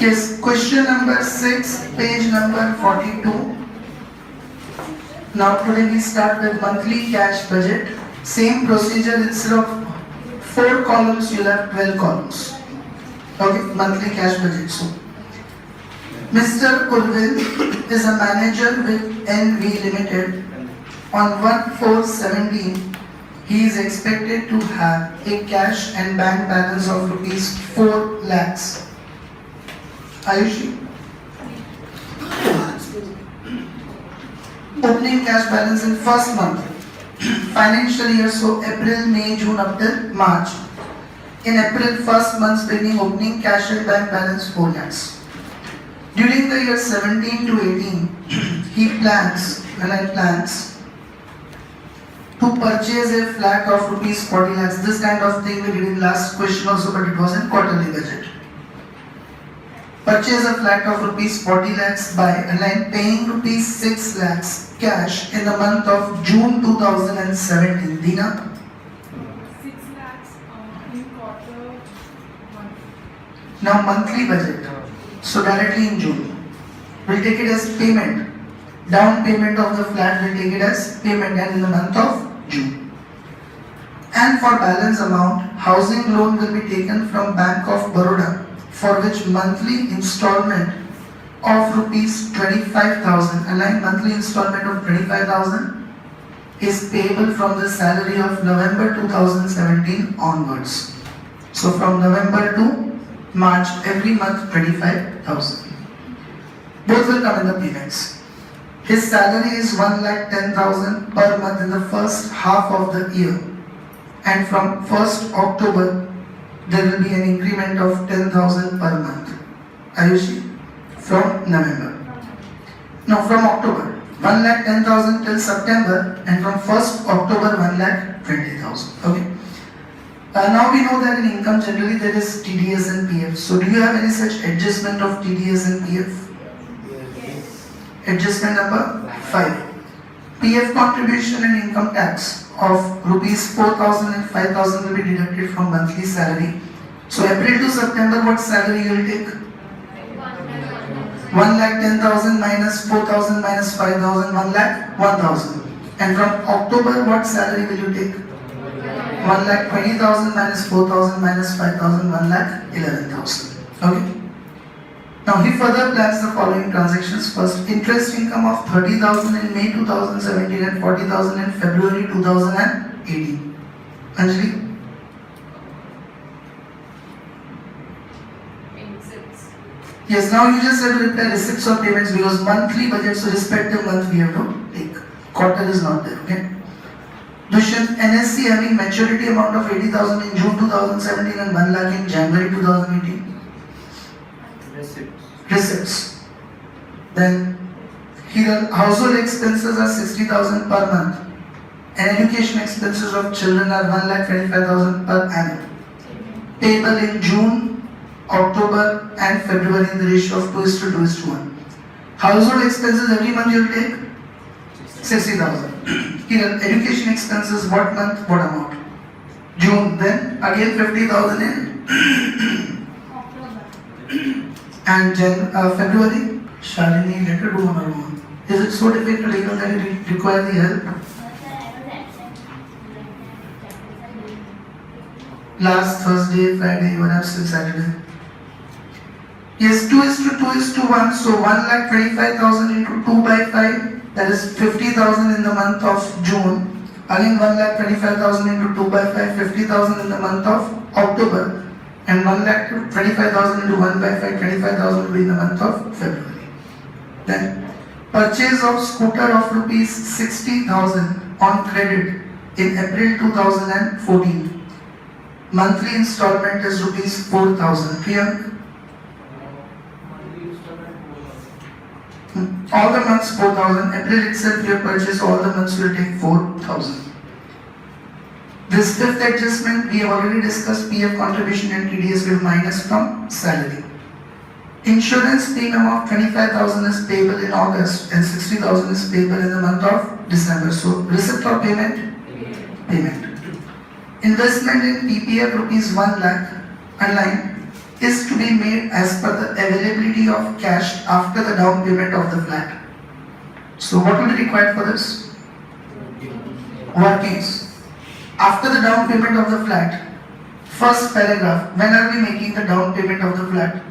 Yes, question number 6, page number 42. Now today we start with monthly cash budget. Same procedure, instead of 4 columns, you'll have 12 columns. Okay, monthly cash budget. So, Mr. Urvin is a manager with NV Limited. On 1/4/17, he is expected to have a cash and bank balance of rupees 4 lakhs. Ayushi? Opening cash balance in first month, financial year, so April, May, June up till March. In April, first month's beginning, opening cash and bank balance 4 lakhs. During the year 17 to 18, he plans to purchase a flat of rupees 40 lakhs. This kind of thing we did in last question also, but it was in quarterly budget. Purchase a flat of rupees 40 lakhs by paying rupees 6 lakhs cash in the month of June 2017. Dina? 6 lakhs in quarter 1. Now monthly budget. So directly in June. We'll take it as payment. Down payment of the flat, we'll take it as payment, and in the month of June. And for balance amount, housing loan will be taken from Bank of Baroda, for which monthly installment of rupees 25,000, monthly installment of 25,000 is payable from the salary of November 2017 onwards. So from November to March, every month 25,000. Both will come in the payments. His salary is 1,10,000 per month in the first half of the year, and from 1st October there will be an increment of 10,000 per month. Ayushi? From November. No, from October. 1,10,000 till September, and from 1st October 1,20,000. Okay. Now we know that in income generally there is TDS and PF. So do you have any such adjustment of TDS and PF? Yes. Adjustment number 5. PF contribution and income tax of rupees 4,000 and 5,000 will be deducted from monthly salary. So April to September, what salary you will take? 1,10,000 minus 4,000 minus 5,000, 1,01,000. And from October, what salary will you take? 1,20,000 minus 4,000 minus 5,000, 1,11,000. Okay. Now he further plans the following transactions. First, interest income of 30,000 in May 2017 and 40,000 in February 2018. Anjali? Yes, now you just have to reply receipts or payments, because monthly budget, so respective month we have to take. Quarter is not there, okay? Dushyant, NSC having maturity amount of 80,000 in June 2017 and 1 lakh in January 2018. Receipts. Then here household expenses are 60,000 per month, and education expenses of children are 1,25,000 per annum. Payable in June, October and February in the ratio of 2:1. Household expenses every month you will take 60,000. Here education expenses, what month, what amount? June. Then again 50,000 in and February. Shalini, let her do on her own. Is it so difficult even that you require the help? Last Thursday, Friday, you were absent Saturday. Yes, 2:1. So 1,25,000 into 2 by 5, that is 50,000 in the month of June. Again 1,25,000 into 2 by 5, 50,000 in the month of October. And 1,25,000 into 1 by 5, 25,000 will be in the month of February. Then purchase of scooter of rupees 60,000 on credit in April 2014. Monthly installment is rupees 4,000. Priyank? All the months 4,000. April itself you have purchased, all the months will take 4,000. This fifth adjustment we have already discussed. PF contribution and TDS will minus from salary. Insurance premium of 25,000 is payable in August and 60,000 is payable in the month of December. So receipt or payment? Payment. Investment in PPF rupees 1 lakh online is to be made as per the availability availability of cash after the down payment of the flat. So what will be required for this? Workings. After the down payment of the flat, first paragraph, when are we making the down payment of the flat?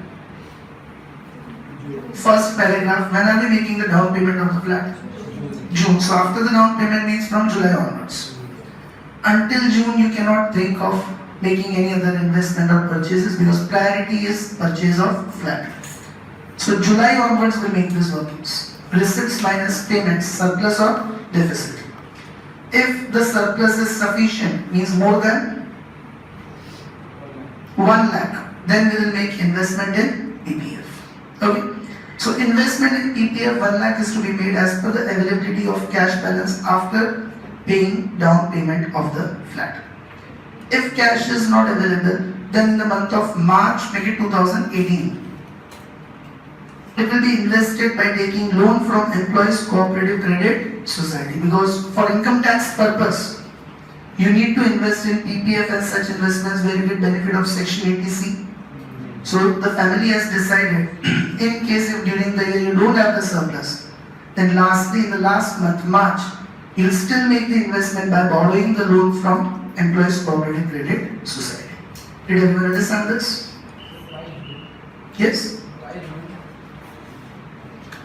First paragraph, when are we making the down payment of the flat? June. So after the down payment means from July onwards. Until June, you cannot think of making any other investment or purchases because priority is purchase of flat. So July onwards we make these workings. Receipts minus payments, surplus or deficit. If the surplus is sufficient, means more than 1 lakh, then we will make investment in EPF. Okay. So investment in EPF 1 lakh is to be made as per the availability of cash balance after paying down payment of the flat. If cash is not available, then in the month of March, make it 2018. It will be invested by taking loan from Employees Cooperative Credit Society because for income tax purpose, you need to invest in PPF and such investments where you get benefit of Section 80C. So the family has decided, in case if during the year you don't have the surplus, then lastly in the last month, March, you will still make the investment by borrowing the loan from Employees Cooperative Credit Society. Did everyone understand this? Yes?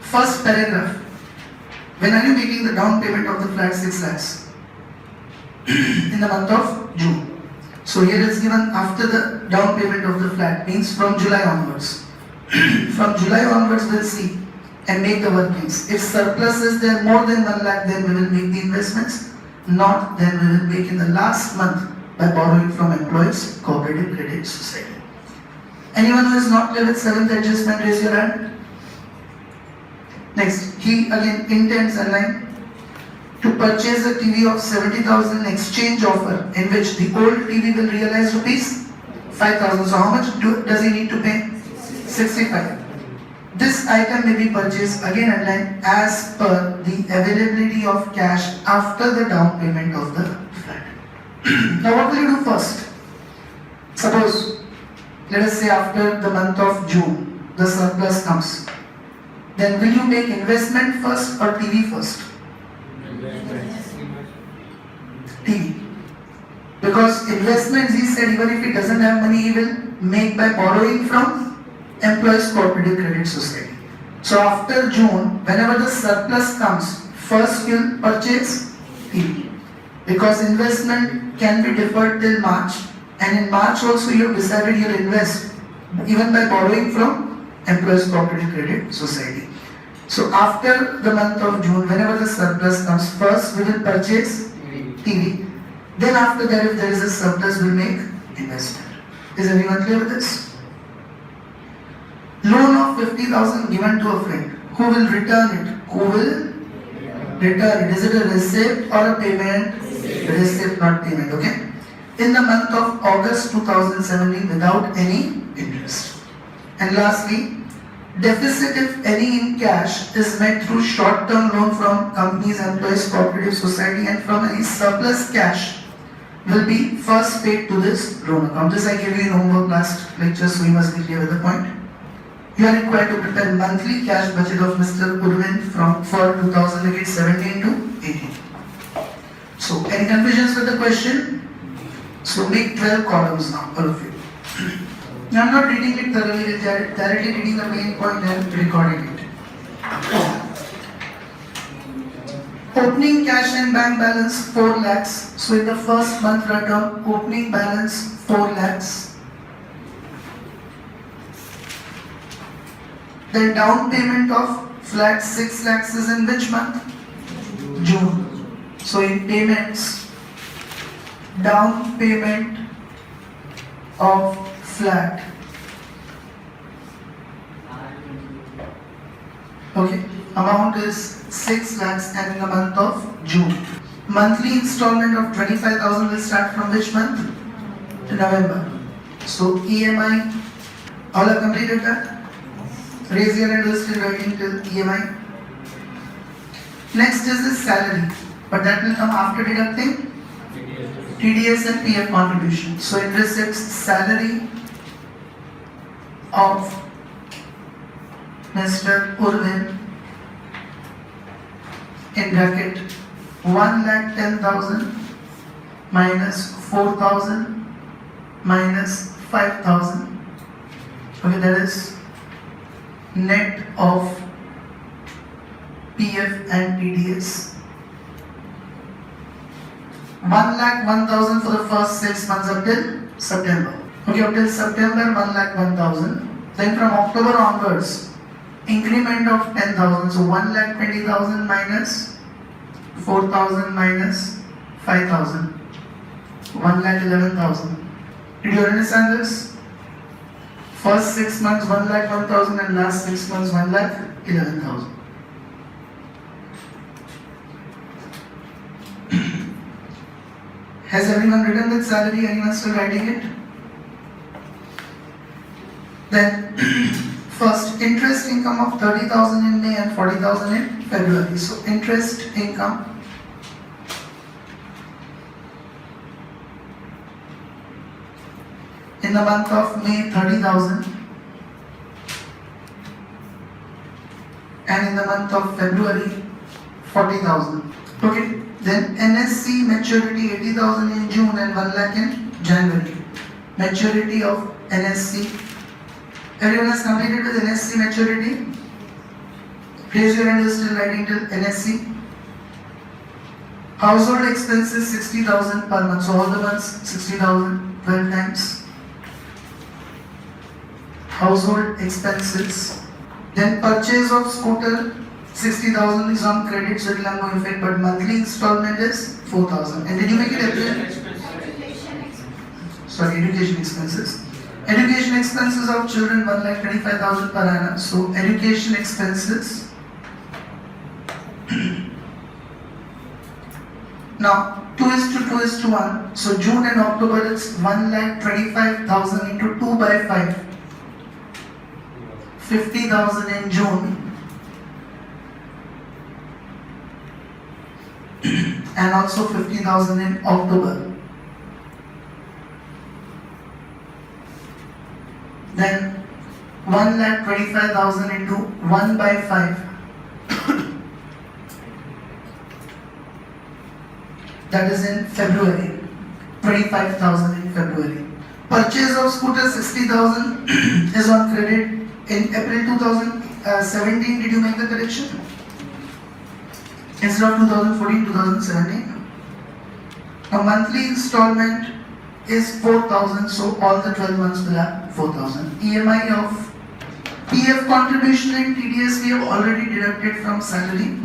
First paragraph. When are you making the down payment of the flat 6 lakhs? In the month of June. So here is given after the down payment of the flat means from July onwards. From July onwards we'll see and make the workings. If surplus is there more than 1 lakh, then we will make the investments. Not, then we will make in the last month by borrowing from Employees Cooperative Credit Society. Anyone who is not clear with 7th adjustment, raise your hand. Next, he again intends a line to purchase a TV of 70,000 exchange offer in which the old TV will realize rupees 5,000. So how much does he need to pay? 65. This item may be purchased again underline as per the availability of cash after the down payment of the flat. Now what will you do first? Suppose, let us say after the month of June, the surplus comes. Then will you make investment first or TV first? TV. Because investments, he said, even if he doesn't have money, he will make by borrowing from Employees Cooperative Credit Society. So after June, whenever the surplus comes, first you'll purchase TV. Because investment can be deferred till March, and in March also you have decided you'll invest even by borrowing from Employees Cooperative Credit Society. So after the month of June, whenever the surplus comes, first we will purchase TV. Then after that, if there is a surplus, we'll make investment. Is everyone clear with this? Loan of 50,000 given to a friend. Who will return it? Who will return it? Is it a receipt or a payment? Receipt, not payment. Okay. In the month of August 2017, without any interest. And lastly, deficit, if any, in cash is met through short-term loan from companies, Employees Cooperative Society, and from any surplus cash will be first paid to this loan account. This I gave you in homework last lecture, so you must be clear with the point. You are required to prepare monthly cash budget of Mr. Urvin for 2017 to 18. So, any confusions with the question? So, make 12 columns now, all of you. I am not reading it thoroughly, directly reading the main point and recording it. Opening cash and bank balance 4 lakhs. So in the first month write down opening balance 4 lakhs. The down payment of flat 6 lakhs is in which month? June. So in payments, down payment of flat. Okay, amount is 6 lakhs and in the month of June. Monthly installment of 25,000 will start from which month? November. So EMI, all have completed that? Raise your hand who is still writing till EMI. Next is his salary, but that will come after deducting TDS and PF contribution. So in receipts, salary of Mr. Urvin in bracket 1,10,000 minus 4,000 minus 5,000. Okay, that is net of PF and TDS. 1,01,000 for the first 6 months up till September. Okay, up till September 1,01,000. Then from October onwards, increment of 10,000. So 1,20,000 minus 4,000 minus 5,000. 1,11,000. Did you understand this? First 6 months 1,01,000 and last 6 months 1,11,000. Has everyone written that salary? Anyone still writing it? Then first, interest income of 30,000 in May and 40,000 in February. So interest income in the month of May 30,000 and in the month of February 40,000. Okay. Then NSC maturity 80,000 in June and 1 lakh in January. Maturity of NSC. Everyone has completed with NSC maturity? Raise your hand who is still writing till NSC. Household expenses 60,000 per month. So all the months 60,000, 12 times. Household expenses. Then purchase of scooter 60,000 is on credit, so it will have no effect, but monthly installment is 4,000. And did you make it April? Sorry, education expenses. Education expenses of children 1,25,000 per annum. So education expenses. Now 2:2:1. So June and October it's 1,25,000 into 2 by 5. 50,000 in June. And also 50,000 in October. Then 1,25,000 into 1 by 5. That is in February. 25,000 in February. Purchase of scooter 60,000 is on credit. In April 2017, did you make the correction? Instead of 2014, 2017. A monthly installment is 4,000, so all the 12 months will have 4,000. EMI of PF contribution and TDS we have already deducted from salary.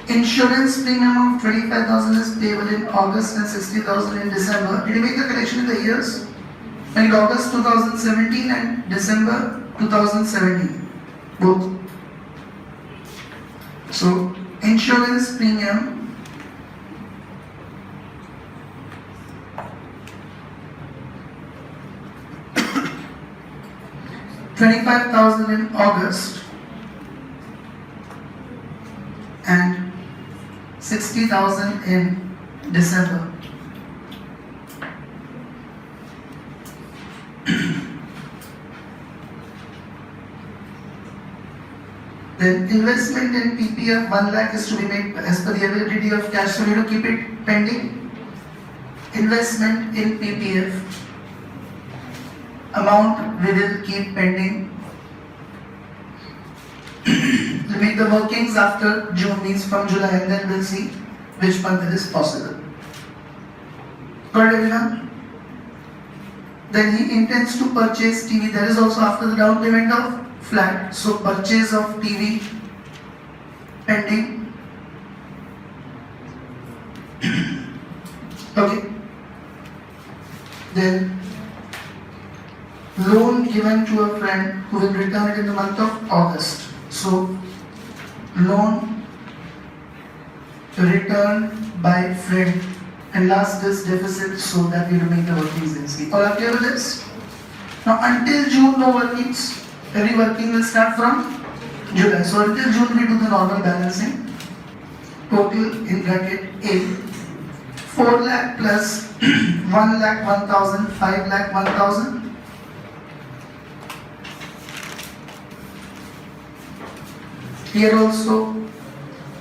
Insurance premium of 25,000 is payable in August and 60,000 in December. Did you make the correction in the years? Like August 2017 and December 2017, both. So insurance premium $25,000 in August and 60,000 in December. Then investment in PPF 1 lakh is to be made as per the availability of cash, so we have to keep it pending. Investment in PPF amount we will keep pending. We'll make the workings after June, means from July, and then we'll see which month it is possible. Got it, everyone? Then he intends to purchase TV. That is also after the down payment of flat. So purchase of TV pending. Okay. Then loan given to a friend who will return it in the month of August. So loan returned by friend, and last is deficit, so that we will make the workings easily. All are clear with this? Now until June no workings. Every working will start from July. So until June we do the normal balancing. Total in bracket A 4 lakh plus 1 lakh 1,000, 5 lakh 1,000. Here also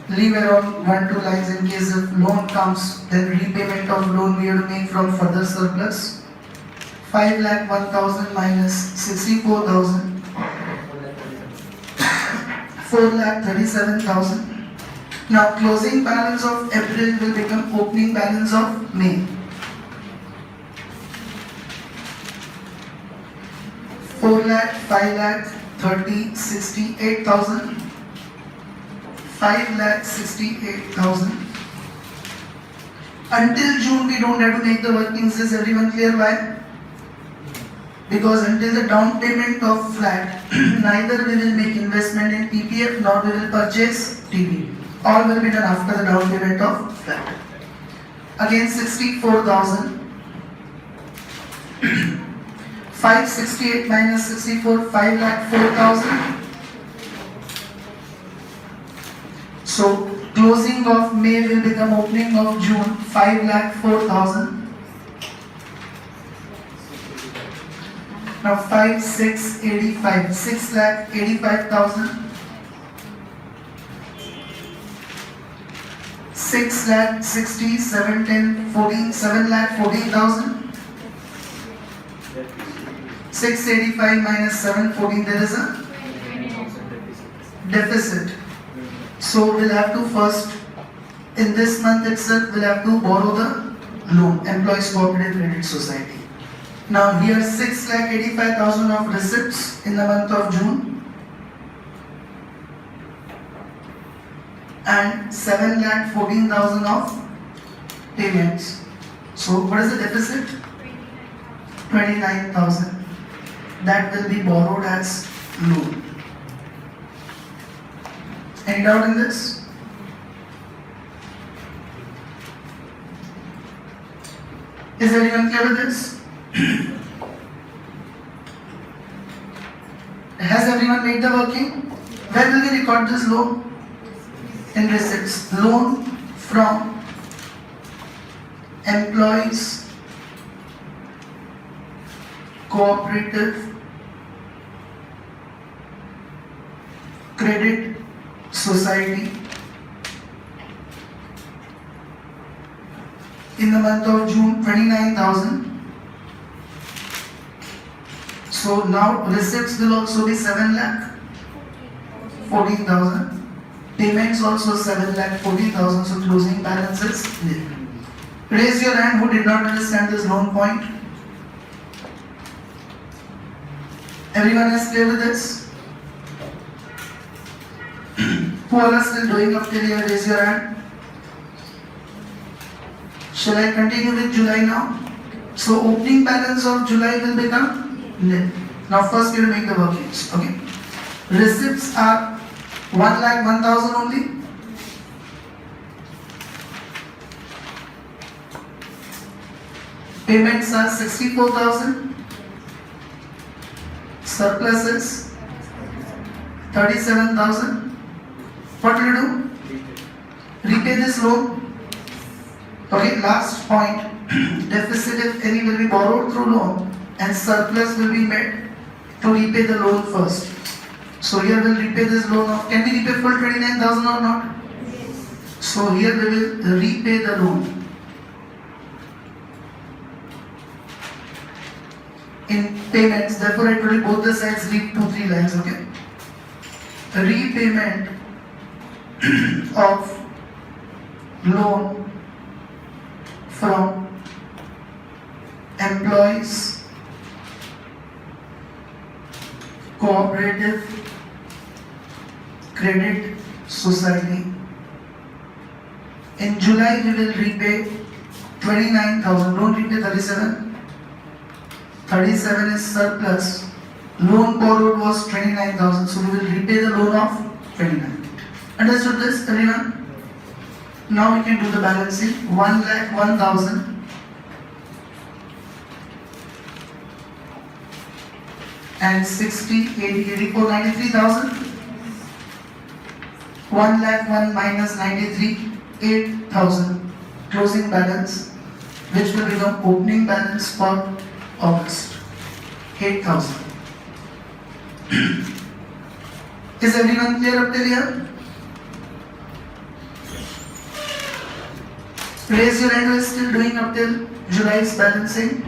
leave around 1-2 lines in case if loan comes, then repayment of loan we have to make from further surplus. 5,01,000 minus 64,000, 4,37,000. Now closing balance of April will become opening balance of May. 4 lakh, 5 lakh, 30, 68,000. 5,68,000. Until June we don't have to make the workings. Is everyone clear why? Because until the down payment of flat, neither we will make investment in PPF nor we will purchase TV. All will be done after the down payment of flat. Again 64,000. 568 minus 64, 5,04,000. So closing of May will become opening of June, 5,04,000. Now 5,685, 6,85,000. 6,60, 710, 14, 7,14,000. 685 minus 714, there is a deficit. So we'll have to first, in this month itself, we'll have to borrow the loan, Employees Cooperative Credit Society. Now here 6,85,000 of receipts in the month of June and 7,14,000 of payments. So what is the deficit? 29,000. That will be borrowed as loan. Any doubt in this? Is everyone clear with this? Has everyone made the working? Where will we record this loan? In receipts. Loan from Employees Cooperative Credit Society in the month of June, 29,000. So now receipts will also be 7,14,000. Payments also 7,14,000. So closing balance is nil. Raise your hand who did not understand this loan point. Everyone is clear with this? Who all are still doing up till here? Raise your hand. Shall I continue with July now? So opening balance of July will become nil. Now first we will make the workings. Okay. Receipts are 1,01,000 only. Payments are 64,000. Surplus is 37,000. What will you do? Repay this loan. Okay, last point. Deficit, if any, will be borrowed through loan and surplus will be made to repay the loan first. So here we'll repay this loan of, can we repay full 29,000 or not? Yes. So here we will repay the loan. In payments, therefore I told you both the sides leave 2-3 lines, okay? Repayment of loan from Employees Cooperative Credit Society. In July we will repay 29,000. Don't repay 37. 37 is surplus. Loan borrowed was 29,000. So we will repay the loan of 29. Understood this, everyone? Now we can do the balancing. 1,01,000. And 60, 80, 84, 93,000. 1,01,000 minus 93, 8,000. Closing balance, which will become opening balance for August. 8,000. Is everyone clear up till here? Raise your hand who is still doing up till July's balancing.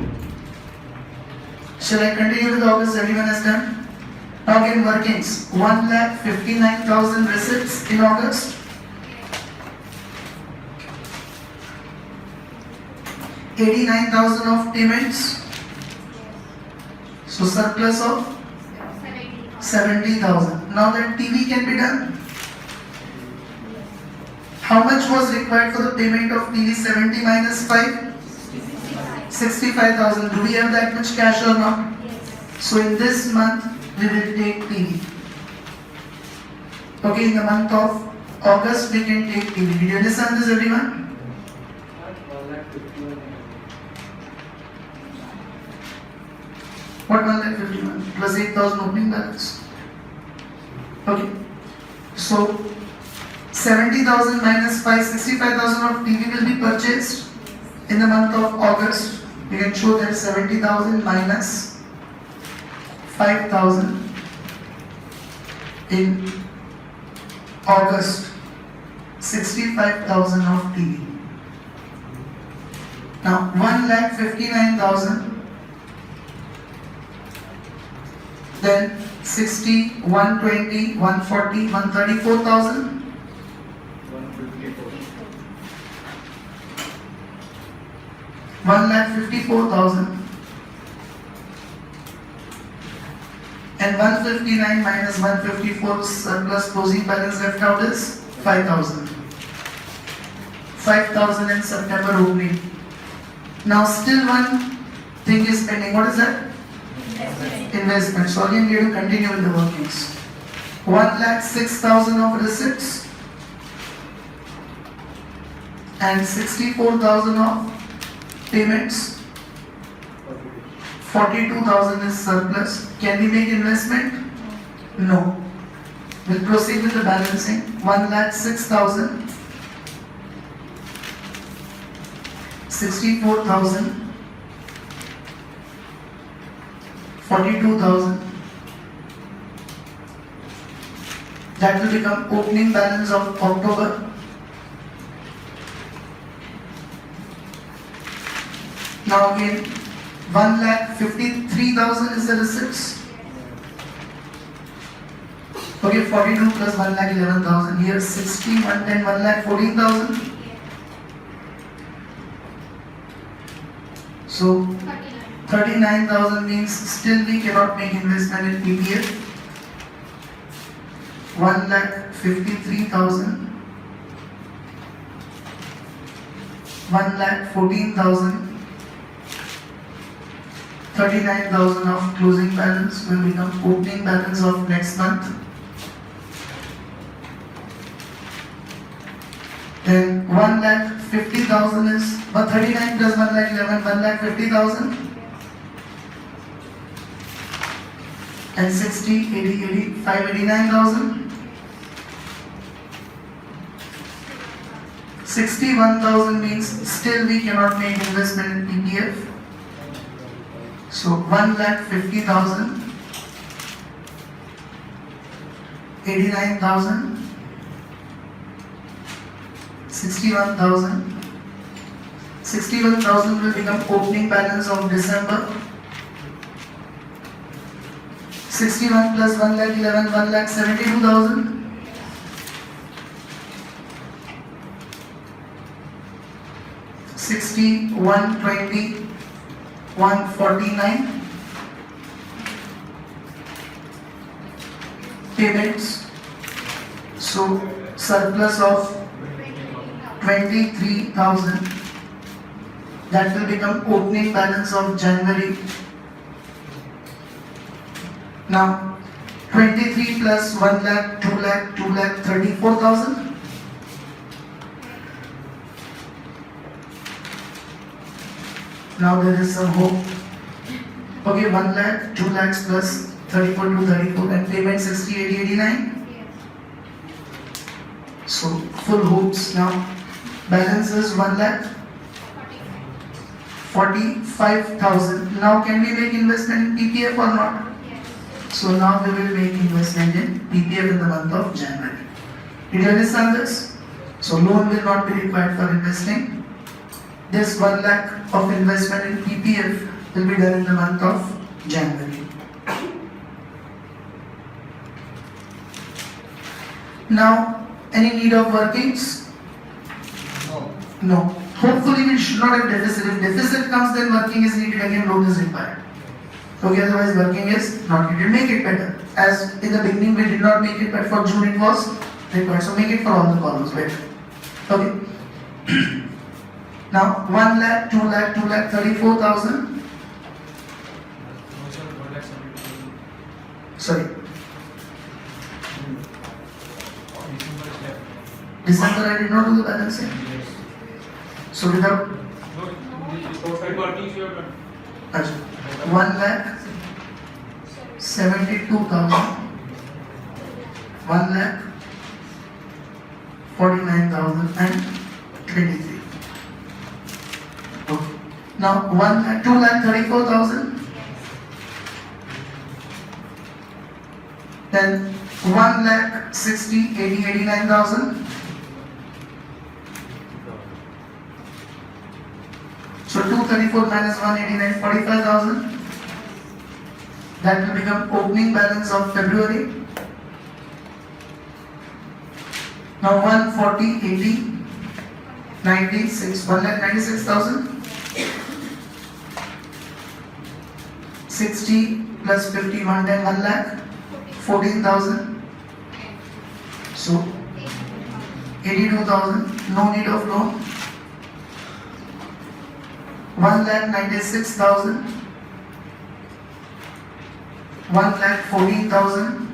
Shall I continue with August? Everyone has done? Now again workings. 1,59,000 receipts in August. 89,000 of payments. So surplus of 70,000. Now that TV can be done. How much was required for the payment of TV? 70 minus 5? 65,000. Do we have that much cash or not? So in this month, we will take TV. Okay, in the month of August, we can take TV. Did you understand this, everyone? What 1,51,000 plus 8,000 opening balance? Okay. So 70,000 minus 5, 65,000 of TV will be purchased in the month of August. You can show that 70,000 minus 5,000 in August, 65,000 of TV. Now 1,59,000. Then 60, 120, 140, 134,000. 1,54,000. And 159 minus 154 surplus closing balance left out is 5,000. 5,000 in September opening. Now still one thing is pending. What is that? Investment. So again we have to continue with the workings. 1,06,000 of receipts and 64,000 of payments. 42,000 is surplus. Can we make investment? No. We'll proceed with the balancing. 1,06,000, 64,000, 42,000. That will become opening balance of October. Now again, 1,53,000 is the receipts. Okay, 42 plus 1,11,000. Here 60, 110, 1,14,000. So 39,000 means still we cannot make investment in PPF. 1,53,000. 1,14,000. 39,000 of closing balance will become opening balance of next month. Then 1,50,000 is 39 plus 1,11,000, 1,50,000. And 60, 80, 85, 89,000. 61,000 means still we cannot make investment in PPF. So 1,50,000, 89,000, 61,000. 61,000 will become opening balance of December. 61 plus 1,11,000, 1,72,000. 60, 120, 149. Payments. So surplus of 23,000. That will become opening balance of January. Now 23 plus 1 lakh, 2 lakh, 2 lakh, 34,000. Now there is some hope. Okay, 1 lakh, 2 lakhs plus 34 to 34 and payment 60, 80, 89. So full hopes now. Balance is 1 lakh 45,000. Now can we make investment in PPF or not? So now we will make investment in PPF in the month of January. Did you understand this? So loan will not be required for investing. This 1 lakh of investment in PPF will be done in the month of January. Now, any need of workings? No. Hopefully we should not have deficit. If deficit comes, then working is needed again, loan is required. Okay, otherwise working is not needed. Make it better. As in the beginning we did not make it, but for June it was required. So make it for all the columns better. Okay. Now 1 lakh, 2 lakh, 2 lakh, 34,000. Sorry. December I did not do the balancing. So without 1 lakh 72,000, 1 lakh 49,023. Okay. Now 1 lakh 2 lakh 34,000. Then 1 lakh 89,000. So 234 minus 189, 45,000. That will become opening balance of February. Now 140, 80, 96, 1,96,000. 60 plus 50, 110, 1 lakh, 14,000. So 82,000, no need of loan. 1,96,000, 1,14,000,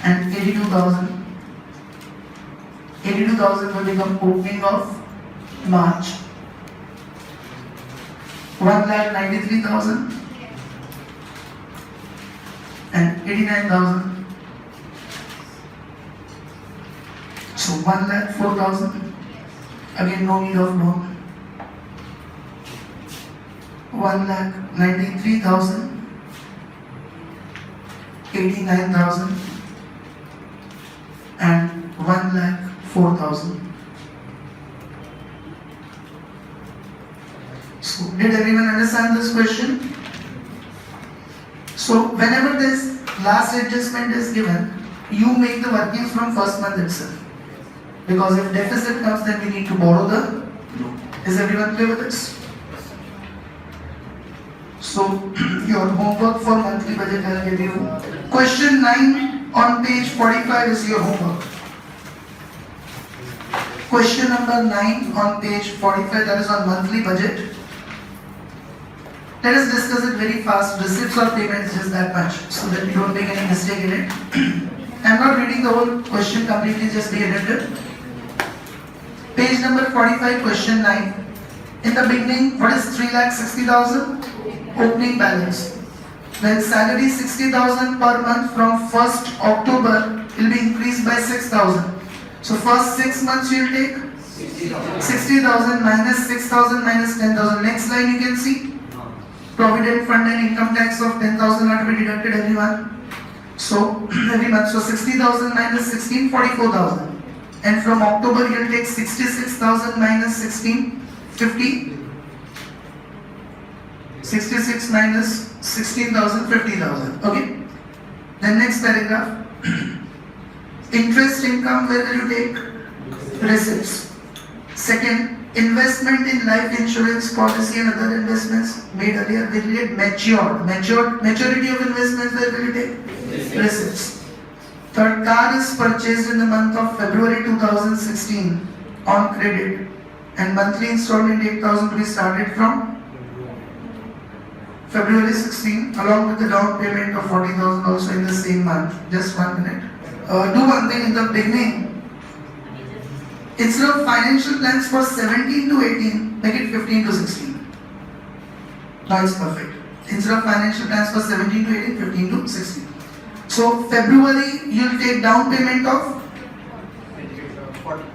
and 82,000. 82,000 will become opening of March. 1,93,000 and 89,000. So 1,04,000. Again, no need of loan. 1,93,000, 89,000, and 1,04,000. So, did everyone understand this question? So, whenever this last adjustment is given, you make the workings from first month itself. Because if deficit comes, then we need to borrow the loan. Is everyone clear with this? So, your homework for monthly budget I will give you. Question 9 on page 45 is your homework. Question number 9 on page 45, that is on monthly budget. Let us discuss it very fast. Receipts or payments, just that much, so that you don't make any mistake in it. I am not reading the whole question completely, just the editor. Page number 45, question 9. In the beginning, what is 3,60,000? Opening balance. Then salary 60,000 per month from 1st October will be increased by 6,000. So first 6 months you will take 60,000 minus 6,000 minus 10,000. Next line you can see provident fund and income tax of 10,000 are to be deducted every month. So every month, so 60,000 minus 16, 44,000. And from October you will take 66,000 minus 16, 50. 66 minus 16,000, 50,000. Okay. Then next paragraph. Interest income, where will you take? Receipts. Second, investment in life insurance policy and other investments made earlier will get matured. Maturity of investments, where will you take? Receipts. Third, car is purchased in the month of February 2016 on credit, and monthly installment 8,000 to be started from February 16, along with the down payment of 40,000 also in the same month. Just 1 minute. Do one thing in the beginning. Instead of financial plans for 17 to 18, make it 15 to 16. Now it's perfect. Instead of financial plans for 17 to 18, 15 to 16. So February you will take down payment of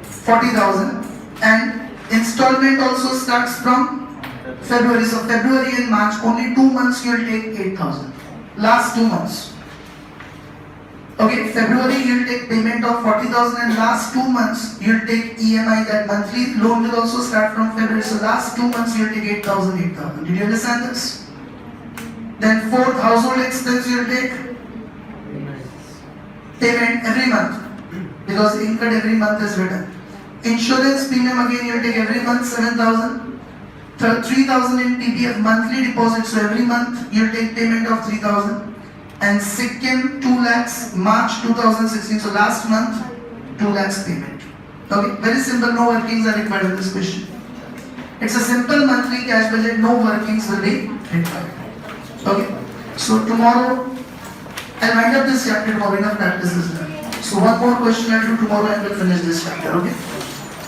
40,000 and installment also starts from February. So February and March, only 2 months you will take 8,000. Last 2 months. Okay, February you will take payment of 40,000 and last 2 months you will take EMI. That monthly loan will also start from February. So last 2 months you will take 8,000, 8,000. Did you understand this? Then fourth, household expense you will take payment every month because incurred every month is written. Insurance premium again you will take every month 7,000. 3,000 in PPF monthly deposit, so every month you will take payment of 3,000. And second 2 lakhs March 2016, so last month 2 lakhs payment. Okay, very simple, no workings are required in this question. It's a simple monthly cash budget, no workings will be required. Okay, so tomorrow I'll wind up this chapter tomorrow, enough practice is done. So one more question I'll do tomorrow and we'll finish this chapter, okay?